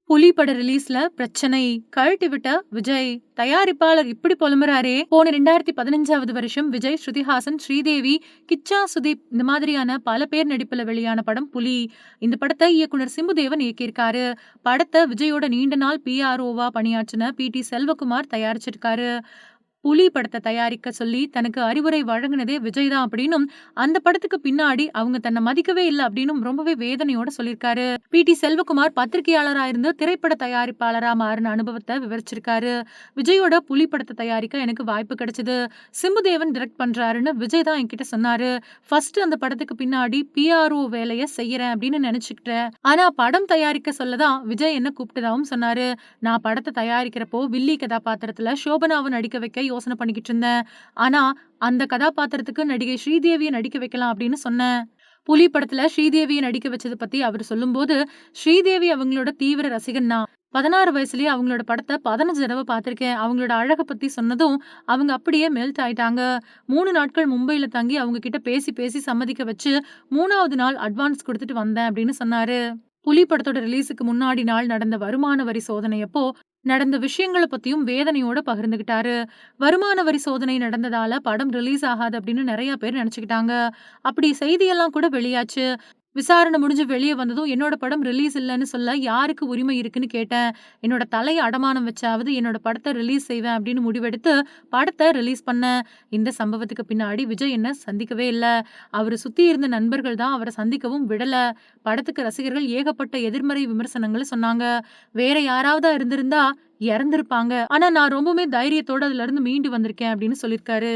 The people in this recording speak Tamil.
புலி பட ரிலீஸ்ல பிரச்சனை. கழட்டி விட்ட விஜய். தயாரிப்பாளர் இப்படி புலம்புறாரே. போன 2015வது வருஷம் விஜய், ஸ்ருதிஹாசன், ஸ்ரீதேவி, கிச்சா சுதீப் இந்த மாதிரியான பல பேர் நடிப்புல வெளியான படம் புலி. இந்த படத்த இயக்குனர் சிம்புதேவன் இயக்கியிருக்காரு. படத்த விஜயோட நீண்ட நாள் PROவா பணியாற்றின PT செல்வகுமார் தயாரிச்சிருக்காரு. புலி படத்த தயாரிக்க சொல்லி தனக்கு அறிவுரை வழங்குனதே விஜய் தான் அப்படின்னும், அந்த படத்துக்கு பின்னாடி அவங்க தன்ன மதிக்கவே இல்ல அப்படின்னும் ரொம்பவே வேதனையோட சொல்லியிருக்காரு. PT செல்வகுமார் பத்திரிகையாளரா இருந்து திரைப்பட தயாரிப்பாளரா மாறின அனுபவத்த விவரிச்சிருக்காரு. விஜயோட புலி படத்த தயாரிக்க எனக்கு வாய்ப்பு கிடைச்சது. சிம்புதேவன் டைரக்ட் பண்றாருன்னு விஜய் தான் என்கிட்ட சொன்னாரு. ஃபர்ஸ்ட் அந்த படத்துக்கு பின்னாடி PRO வேலைய செய்யறேன் அப்படின்னு நினைச்சுக்கிட்டேன். ஆனா படம் தயாரிக்க சொல்ல தான் விஜய் என்ன கூப்பிட்டதாவும் சொன்னாரு. நான் படத்த தயாரிக்கிறப்போ வில்லி கதாபாத்திரத்துல சோபனாவ நடிக்க வைக்க யோசனை பண்ணிக்கிட்டு இருந்தேன். ஆனா, அந்த கதாபாத்திரத்துக்கு நடிகை ஸ்ரீதேவிய நடிக்க வைக்கலாம் அப்படின்னு சொன்னேன். புலி படத்துல ஸ்ரீதேவிய நடிக்க வச்சத பத்தி அவரு சொல்லும்போது, ஸ்ரீதேவி அவங்களோட தீவிர ரசிகன் நான். 16 வயசுலயே அவங்களோட படத்த 15 தடவ பார்த்திருக்கேன். அவங்களோட அழக பத்தி சொன்னதும், அவங்க அப்படியே மெல்ட் ஆயிட்டாங்க. 3 நாட்கள் மும்பைல தங்கி அவங்க கிட்ட பேசி பேசி சம்மதிக்க வச்சு, 3வது நாள் அட்வான்ஸ் குடுத்துட்டு வந்தேன் அப்படின்னு சொன்னாரு. புலி படத்தோட ரிலீஸுக்கு முன்னாடி நாள் நடந்த வருமான வரி சோதனையப்போ, நடந்த விஷயங்கள பத்தியும் வேதனையோட பகிர்ந்துகிட்டாரு. வருமான வரி சோதனை நடந்ததால படம் ரிலீஸ் ஆகாது அப்படின்னு நெறைய பேர் நெனச்சுக்கிட்டாங்க. அப்படி செய்தியெல்லாம் கூட வெளியாச்சு. விசாரணை முடிஞ்சு வெளிய வந்ததும் என்னோட படம் ரிலீஸ் இல்லன்னு சொல்ல யாருக்கு உரிமை இருக்குன்னு கேட்டேன். என்னோட தலைய அடமானம் வச்சாவது என்னோட படத்த ரிலீஸ் செய்வேன் அப்படின்னு முடிவெடுத்து படத்த ரிலீஸ் பண்ணேன். இந்த சம்பவத்துக்கு பின்னாடி விஜய் என்ன சந்திக்கவே இல்ல. அவரு சுத்தி இருந்த நண்பர்கள் தான் அவர சந்திக்கவும் விடல. படத்துக்கு ரசிகர்கள் ஏகப்பட்ட எதிர்மறை விமர்சனங்கள சொன்னாங்க. வேற யாராவதா இருந்திருந்தா இறந்திருப்பாங்க. ஆனா நான் ரொம்பவுமே தைரியத்தோட அதுலருந்து மீண்டு வந்திருக்கேன் அப்படின்னு சொல்லியிருக்காரு.